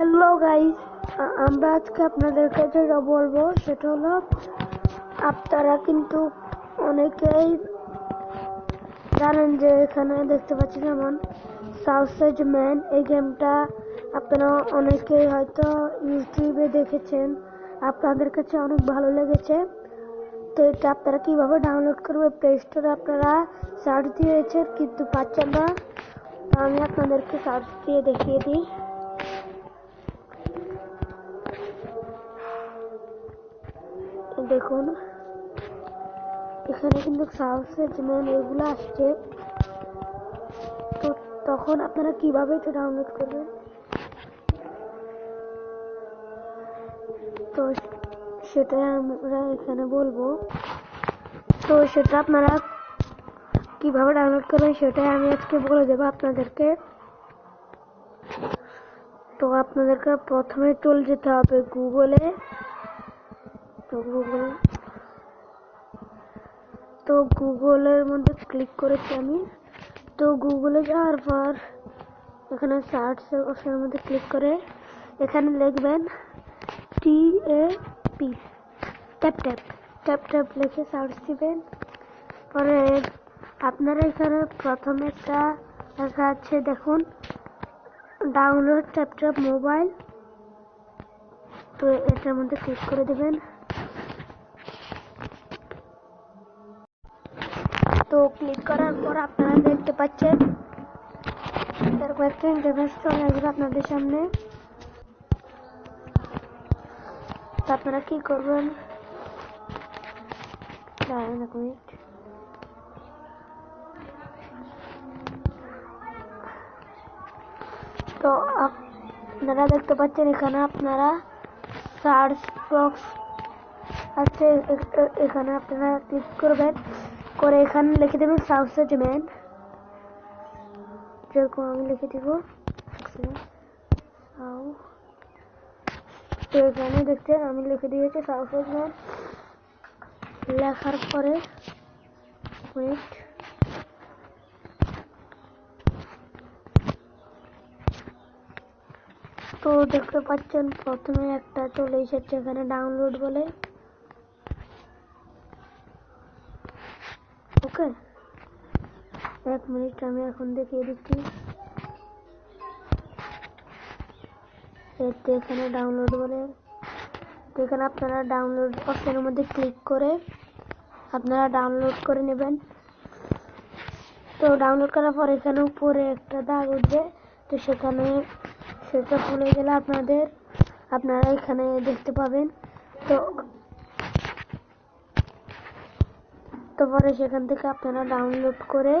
Hello guys, আমরা আজকে আপনাদেরকে যেটা বলবো সেটা হলো আপনারা কিন্তু অনেকেই জানেন যে এখানে দেখতে পাচ্ছেন যেমন সাউসেজ ম্যান এই গেমটা আপনারা অনেকেই হয়তো ইউটিউবে দেখেছেন, আপনাদের কাছে অনেক ভালো লেগেছে। তো এটা আপনারা কিভাবে ডাউনলোড করবে, প্লে স্টোরে আপনারা সার্চ দিয়েছেন কিন্তু পাচ্ছেন না। আমি আপনাদেরকে সার্চ দিয়ে দেখিয়ে দিই। দেখুন এখানে কিন্তু সাউসেজ ম্যান এগুলো আসছে। তো তখন আপনারা কিভাবে এটা ডাউনলোড করবেন, তো সেটাই আমরা এখানে বলবো। তো সেটা আপনারা কিভাবে ডাউনলোড করবেন সেটাই আমি আজকে বলে দেবো আপনাদেরকে। তো আপনাদেরকে প্রথমে চলে যেতে হবে গুগলে। তো গুগলের মধ্যে ক্লিক করেছি আমি। তো গুগলে যাওয়ার পর এখানে সার্চ অপশনের মধ্যে ক্লিক করে এখানে লিখবেন TAP ট্যাপ লিখে সার্চ দিবেন। পরে আপনারা এখানে প্রথমে একটা লেখা আছে দেখুন, ডাউনলোড ট্যাপ মোবাইল। তো এটার মধ্যে ক্লিক করে দেবেন। তো ক্লিক করার পর আপনারা দেখতে পাচ্ছেন এরকম একটা ইন্টারফেস চলে আসবে আপনাদের সামনে। তো আপনারা কি করবেন, দাঁড়ান এক মিনিট। তো আপনারা দেখতে পাচ্ছেন এখানে আপনারা সার্চ বক্স আছে, এখানে আপনারা ক্লিক করবেন, করে এখানে লিখে দেবেন সাউসেজ ম্যান। যেরকম আমি লিখে দিব। তো এখানে দেখছেন আমি লিখে দিয়েছি সাউসেজ ম্যান। লেখার পরে ওয়েট, তো দেখতে পাচ্ছেন প্রথমে একটা চলে এসেছে এখানে ডাউনলোড বলে। ওকে, এক মিনিট আমি এখন দেখিয়ে দিচ্ছি। এখানে ডাউনলোড বলে, তো এখানে আপনারা ডাউনলোড অপশনের মধ্যে ক্লিক করে আপনারা ডাউনলোড করে নেবেন। তো ডাউনলোড করার পর এখানে উপরে একটা দাগ উঠবে, তো সেখানে সেটা খুলে গেলে আপনারা এখানে দেখতে পাবেন। তো পরে সেখান থেকে আপনারা ডাউনলোড করে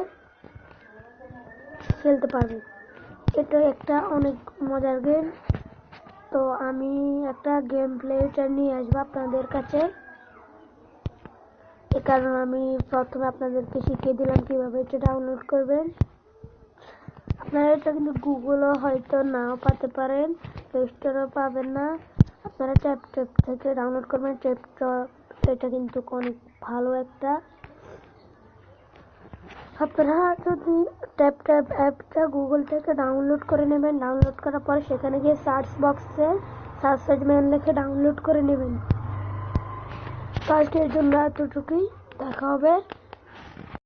খেলতে পারবেন। এটা একটা অনেক মজার গেম। তো আমি একটা গেম প্লেটা নিয়ে আসবো আপনাদের কাছে, এ কারণে আমি প্রথমে আপনাদেরকে শিখিয়ে দিলাম কিভাবে এটা ডাউনলোড করবেন। আপনারা এটা কিন্তু গুগলও হয়তো নাও পেতে পারেন, প্লে স্টোরেও পাবেন না। আপনারা ট্যাপ থেকে ডাউনলোড করবেন। এটা কিন্তু অনেক ভালো একটা। আপনারা যদি ট্যাপ অ্যাপটা গুগল থেকে ডাউনলোড করে নেবেন, ডাউনলোড করার পর সেখানে গিয়ে সার্চ বক্সে সাউসেজ ম্যান লিখে ডাউনলোড করে নেবেন। তো আজকের জন্য এতটুকুই, দেখা হবে।